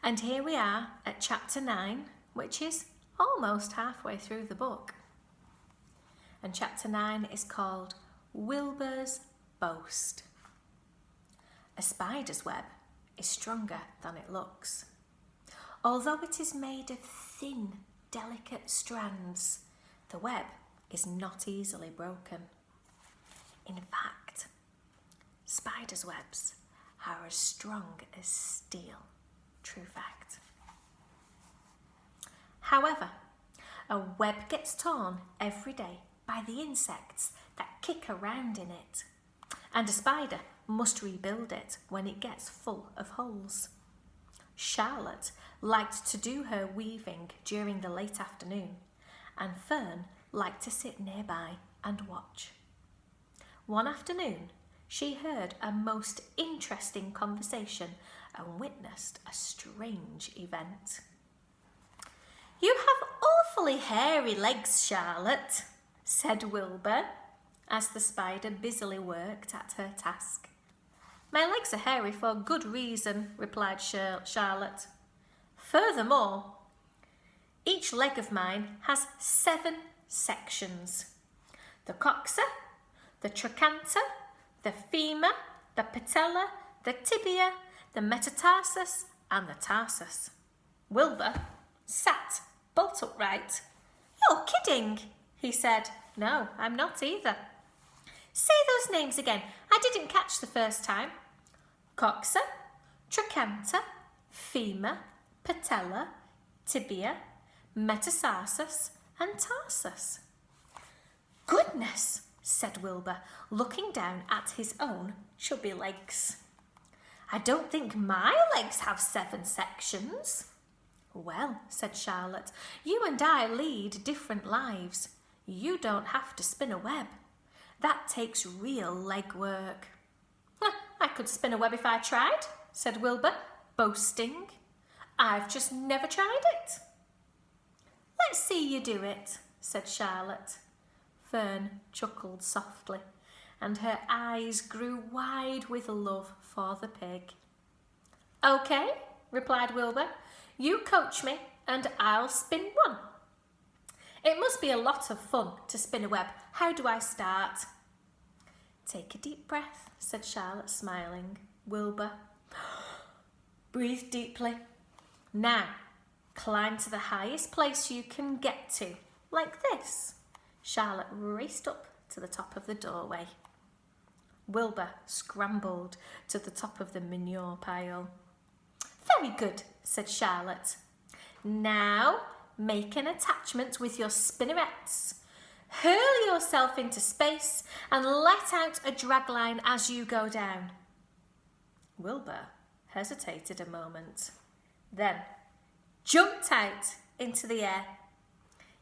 And here we are at chapter 9, which is almost halfway through the book. And chapter 9 is called Wilbur's Boast. A spider's web is stronger than it looks. Although it is made of thin, delicate strands, the web is not easily broken. In fact, spiders' webs are as strong as steel. True fact. However, a web gets torn every day by the insects that kick around in it, and a spider must rebuild it when it gets full of holes. Charlotte liked to do her weaving during the late afternoon, and Fern liked to sit nearby and watch. One afternoon, she heard a most interesting conversation and witnessed a strange event. "You have awfully hairy legs, Charlotte," said Wilbur, as the spider busily worked at her task. "My legs are hairy for good reason," replied Charlotte. "Furthermore, each leg of mine has 7 sections. The coxa, the trochanter, the femur, the patella, the tibia, the metatarsus and the tarsus." Wilbur sat bolt upright. "You're kidding," he said. "No, I'm not either." "Say those names again. I didn't catch the first time." Coxa, trochanter, femur, patella, tibia, metatarsus and tarsus. "Goodness," said Wilbur, looking down at his own chubby legs. "I don't think my legs have 7 sections." "Well," said Charlotte, "you and I lead different lives. You don't have to spin a web. That takes real leg work." "I could spin a web if I tried," said Wilbur, boasting. "I've just never tried it." "Let's see you do it," said Charlotte. Fern chuckled softly, and her eyes grew wide with love for the pig. "Okay," replied Wilbur. "You coach me and I'll spin one." "It must be a lot of fun to spin a web. How do I start?" "Take a deep breath," said Charlotte, smiling. Wilbur breathed deeply. "Now, climb to the highest place you can get to, like this." Charlotte raced up to the top of the doorway. Wilbur scrambled to the top of the manure pile. "Very good," said Charlotte. "Now make an attachment with your spinnerets. Hurl yourself into space and let out a dragline as you go down." Wilbur hesitated a moment, then jumped out into the air.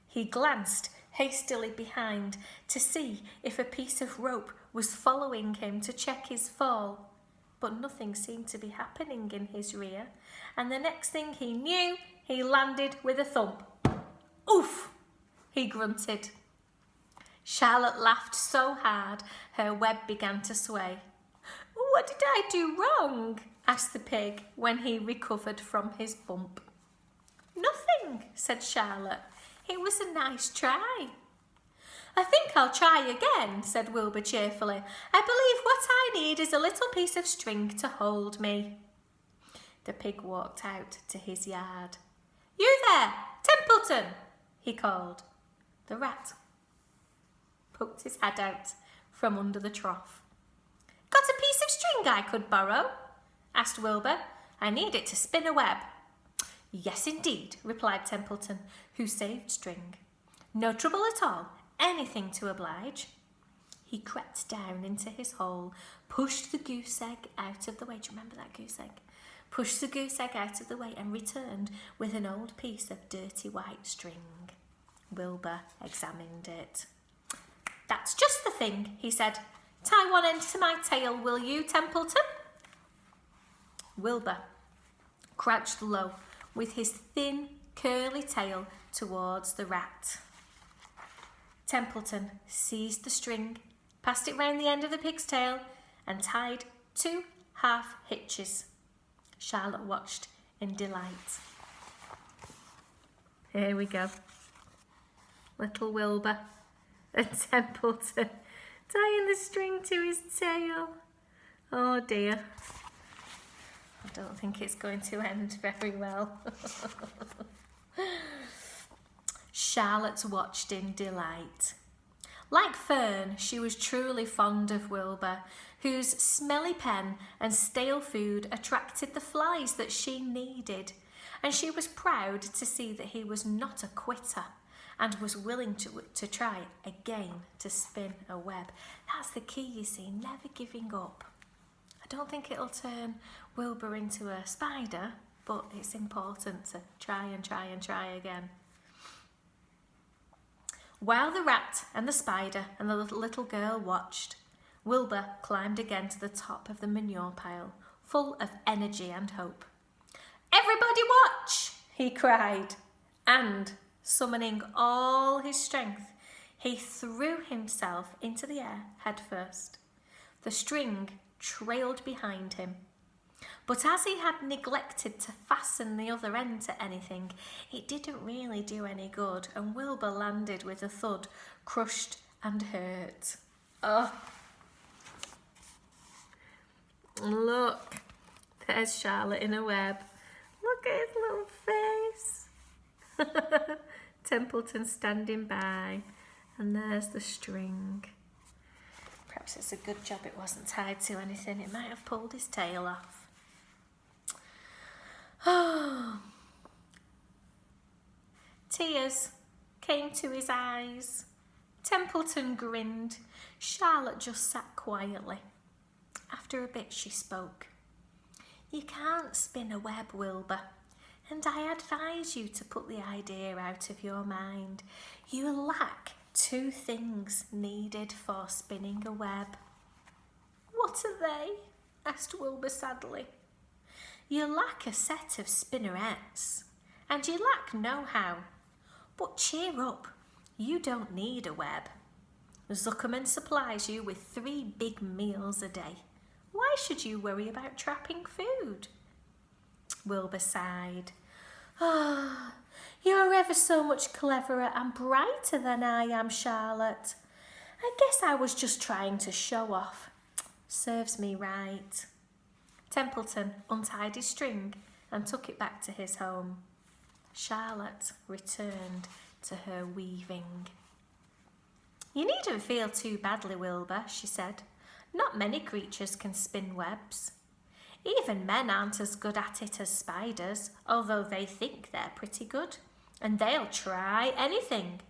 He glanced hastily behind to see if a piece of rope was following him to check his fall, but nothing seemed to be happening in his rear, and the next thing he knew, he landed with a thump. "Oof!" he grunted. Charlotte laughed so hard her web began to sway. "What did I do wrong?" asked the pig when he recovered from his bump. "Nothing," said Charlotte. "It was a nice try." "I think I'll try again," said Wilbur cheerfully. "I believe what I need is a little piece of string to hold me." The pig walked out to his yard. "You there, Templeton," he called. The rat poked his head out from under the trough. "Got a piece of string I could borrow?" asked Wilbur. "I need it to spin a web." "Yes, indeed," replied Templeton, who saved string. "No trouble at all. Anything to oblige." He crept down into his hole, pushed the goose egg out of the way. Do you remember that goose egg? Pushed the goose egg out of the way and returned with an old piece of dirty white string. Wilbur examined it. "That's just the thing," he said. "Tie one end to my tail, will you, Templeton?" Wilbur crouched low with his thin, curly tail towards the rat. Templeton seized the string, passed it round the end of the pig's tail and tied 2 half hitches. Charlotte watched in delight. Here we go. Little Wilbur and Templeton tying the string to his tail. Oh dear. I don't think it's going to end very well. Charlotte watched in delight. Like Fern, she was truly fond of Wilbur, whose smelly pen and stale food attracted the flies that she needed, and she was proud to see that he was not a quitter and was willing to try again to spin a web. That's the key, you see, never giving up. I don't think it'll turn Wilbur into a spider, but it's important to try and try and try again. While the rat and the spider and the little girl watched, Wilbur climbed again to the top of the manure pile, full of energy and hope. "Everybody watch!" he cried, and, summoning all his strength, he threw himself into the air head first. The string trailed behind him, but as he had neglected to fasten the other end to anything, it didn't really do any good, and Wilbur landed with a thud, crushed and hurt. Oh! Look, there's Charlotte in a web. Look at his little face. Templeton standing by, and there's the string. Perhaps it's a good job it wasn't tied to anything. It might have pulled his tail off. Oh. Tears came to his eyes. Templeton grinned. Charlotte just sat quietly. After a bit she spoke. "You can't spin a web, Wilbur, and I advise you to put the idea out of your mind. You lack 2 things needed for spinning a web." "What are they?" asked Wilbur sadly. "You lack a set of spinnerets, and you lack know-how. But cheer up, you don't need a web. Zuckerman supplies you with 3 big meals a day. Why should you worry about trapping food?" Wilbur sighed. "Ah, you're ever so much cleverer and brighter than I am, Charlotte. I guess I was just trying to show off. Serves me right." Templeton untied his string and took it back to his home. Charlotte returned to her weaving. "You needn't feel too badly, Wilbur," she said. "Not many creatures can spin webs. Even men aren't as good at it as spiders, although they think they're pretty good, and they'll try anything.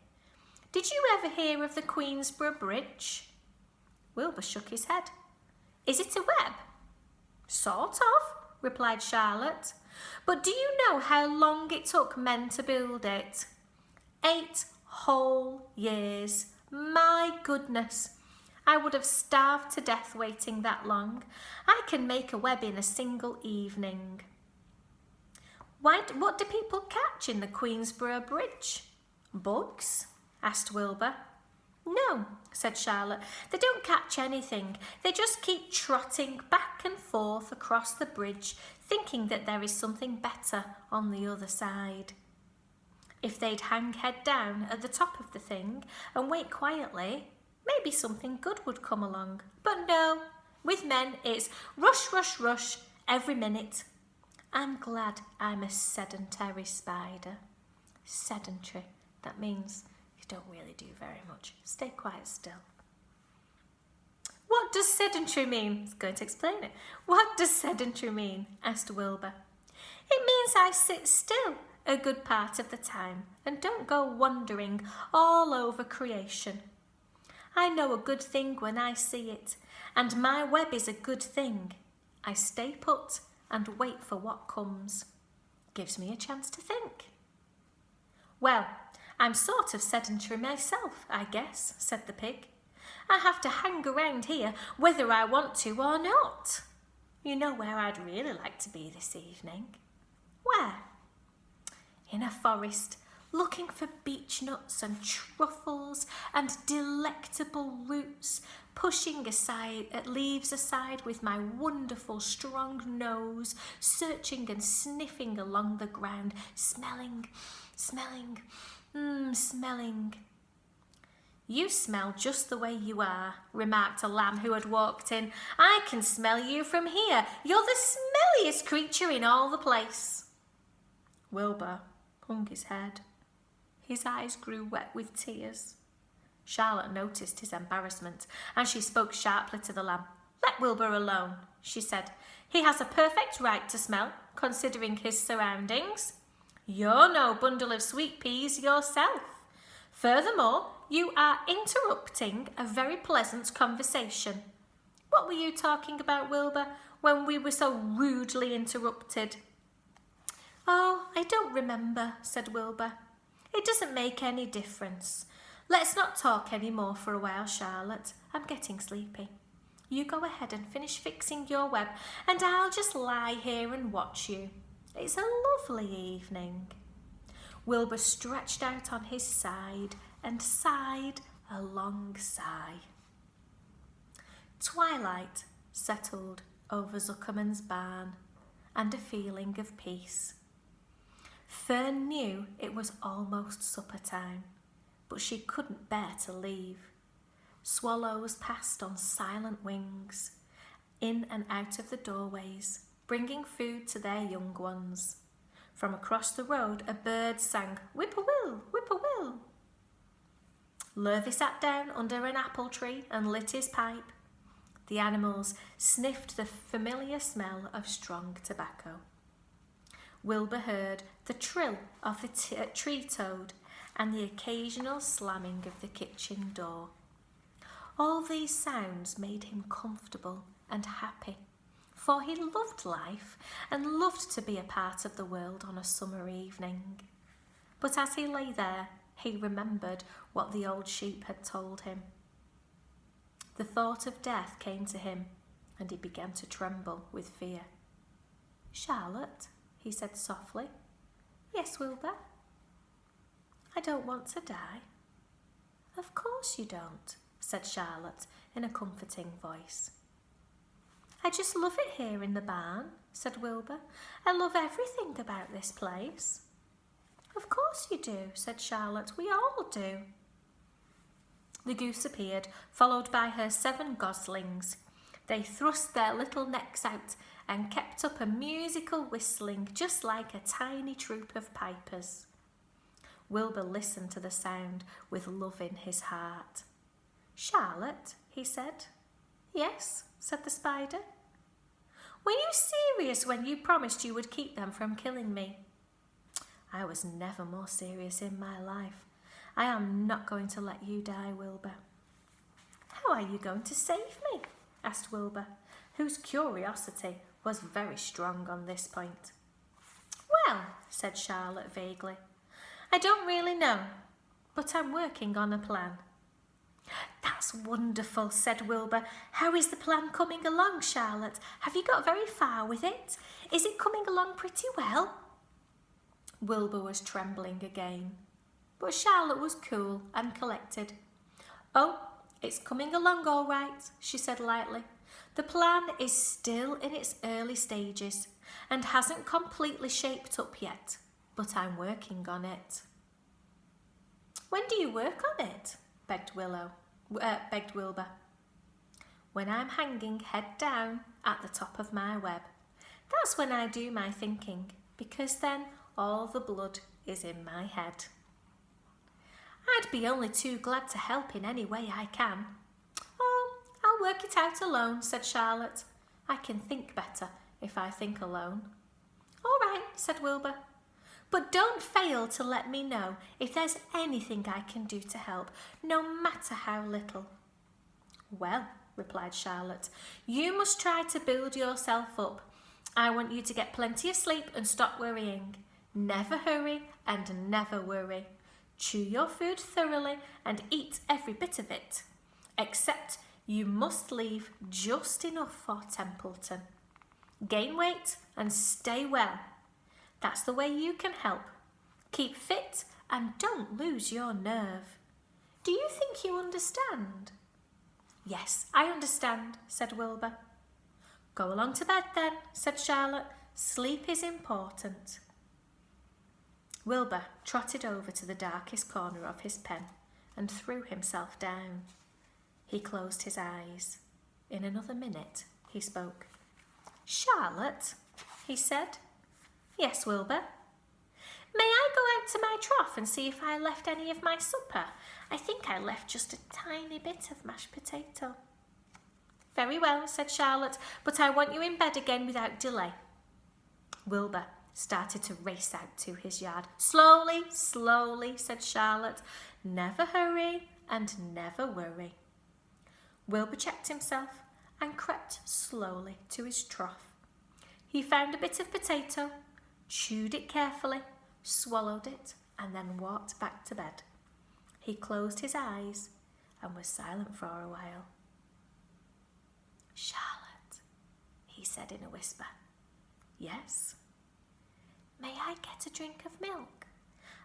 Did you ever hear of the Queensborough Bridge?" Wilbur shook his head. "Is it a web?" "Sort of," replied Charlotte. "But do you know how long it took men to build it? 8 whole years. My goodness. I would have starved to death waiting that long. I can make a web in a single evening." "What do people catch in the Queensborough Bridge? Bugs?" asked Wilbur. "No," said Charlotte. "They don't catch anything. They just keep trotting back and forth across the bridge, thinking that there is something better on the other side. If they'd hang head down at the top of the thing and wait quietly, maybe something good would come along. But no, with men it's rush, rush, rush every minute. I'm glad I'm a sedentary spider." Sedentary, that means you don't really do very much. Stay quite still. "What does sedentary mean?" I was going to explain it. "What does sedentary mean?" asked Wilbur. "It means I sit still a good part of the time and don't go wandering all over creation. I know a good thing when I see it, and my web is a good thing. I stay put and wait for what comes. Gives me a chance to think." "Well, I'm sort of sedentary myself, I guess," said the pig. "I have to hang around here whether I want to or not. You know where I'd really like to be this evening?" "Where?" "In a forest looking for beech nuts and truffles and delectable roots, pushing leaves aside with my wonderful strong nose, searching and sniffing along the ground, smelling. You smell just the way you are, remarked a lamb who had walked in. I can smell you from here. You're the smelliest creature in all the place. Wilbur hung his head. His eyes grew wet with tears. Charlotte noticed his embarrassment, and she spoke sharply to the lamb. Let Wilbur alone, she said. He has a perfect right to smell, considering his surroundings. You're no bundle of sweet peas yourself. Furthermore, you are interrupting a very pleasant conversation. What were you talking about, Wilbur, when we were so rudely interrupted? Oh, I don't remember, said Wilbur. It doesn't make any difference. Let's not talk any more for a while, Charlotte. I'm getting sleepy. You go ahead and finish fixing your web, and I'll just lie here and watch you. It's a lovely evening. Wilbur stretched out on his side and sighed a long sigh. Twilight settled over Zuckerman's barn, and a feeling of peace. Fern knew it was almost supper time, but she couldn't bear to leave. Swallows passed on silent wings, in and out of the doorways, bringing food to their young ones. From across the road, a bird sang, whip-a-will, whip-a-will. Lurvy sat down under an apple tree and lit his pipe. The animals sniffed the familiar smell of strong tobacco. Wilbur heard the trill of the tree toad and the occasional slamming of the kitchen door. All these sounds made him comfortable and happy, for he loved life and loved to be a part of the world on a summer evening. But as he lay there, he remembered what the old sheep had told him. The thought of death came to him, and he began to tremble with fear. Charlotte, he said softly. Yes, Wilbur? I don't want to die. Of course you don't, said Charlotte in a comforting voice. I just love it here in the barn, said Wilbur. I love everything about this place. Of course you do, said Charlotte. We all do. The goose appeared, followed by her 7 goslings. They thrust their little necks out and kept up a musical whistling, just like a tiny troop of pipers. Wilbur listened to the sound with love in his heart. Charlotte, he said. Yes, said the spider. Were you serious when you promised you would keep them from killing me? I was never more serious in my life. I am not going to let you die, Wilbur. How are you going to save me? Asked Wilbur, whose curiosity was very strong on this point. Well, said Charlotte vaguely, I don't really know, but I'm working on a plan. That's wonderful, said Wilbur. How is the plan coming along, Charlotte? Have you got very far with it? Is it coming along pretty well? Wilbur was trembling again, but Charlotte was cool and collected. Oh, it's coming along all right, she said lightly. The plan is still in its early stages and hasn't completely shaped up yet, but I'm working on it. When do you work on it? begged Wilbur. When I'm hanging head down at the top of my web. That's when I do my thinking, because then all the blood is in my head. I'd be only too glad to help in any way I can. Oh, I'll work it out alone, said Charlotte. I can think better if I think alone. All right, said Wilbur. But don't fail to let me know if there's anything I can do to help, no matter how little. Well, replied Charlotte, you must try to build yourself up. I want you to get plenty of sleep and stop worrying. Never hurry and never worry. Chew your food thoroughly and eat every bit of it, except you must leave just enough for Templeton. Gain weight and stay well. That's the way you can help. Keep fit and don't lose your nerve. Do you think you understand? Yes, I understand, said Wilbur. Go along to bed then, said Charlotte. Sleep is important. Wilbur trotted over to the darkest corner of his pen and threw himself down. He closed his eyes. In another minute, he spoke. Charlotte, he said. Yes, Wilbur. May I go out to my trough and see if I left any of my supper? I think I left just a tiny bit of mashed potato. Very well, said Charlotte, but I want you in bed again without delay. Wilbur started to race out to his yard. Slowly, slowly, said Charlotte. Never hurry and never worry. Wilbur checked himself and crept slowly to his trough. He found a bit of potato, chewed it carefully, swallowed it, and then walked back to bed. He closed his eyes and was silent for a while. Charlotte, he said in a whisper. Yes? May I get a drink of milk?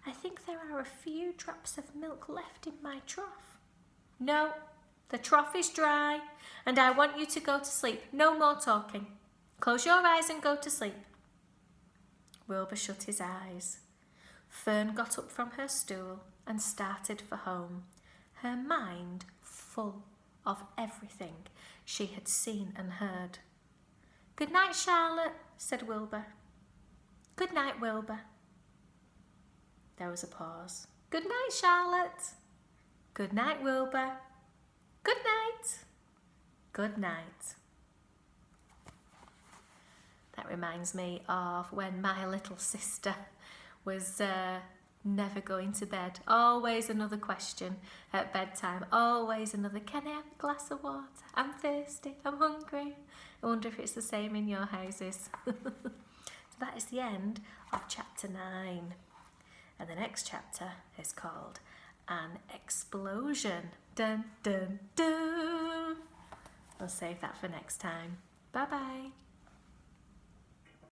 I think there are a few drops of milk left in my trough. No, the trough is dry, and I want you to go to sleep. No more talking. Close your eyes and go to sleep. Wilbur shut his eyes. Fern got up from her stool and started for home, her mind full of everything she had seen and heard. Good night, Charlotte, said Wilbur. Good night, Wilbur. There was a pause. Good night, Charlotte. Good night, Wilbur. Good night. Good night. That reminds me of when my little sister was never going to bed. Always another question at bedtime. Always another, can I have a glass of water? I'm thirsty. I'm hungry. I wonder if it's the same in your houses. So that is the end of chapter 9. And the next chapter is called An Explosion. Dun, dun, dun. I'll save that for next time. Bye-bye.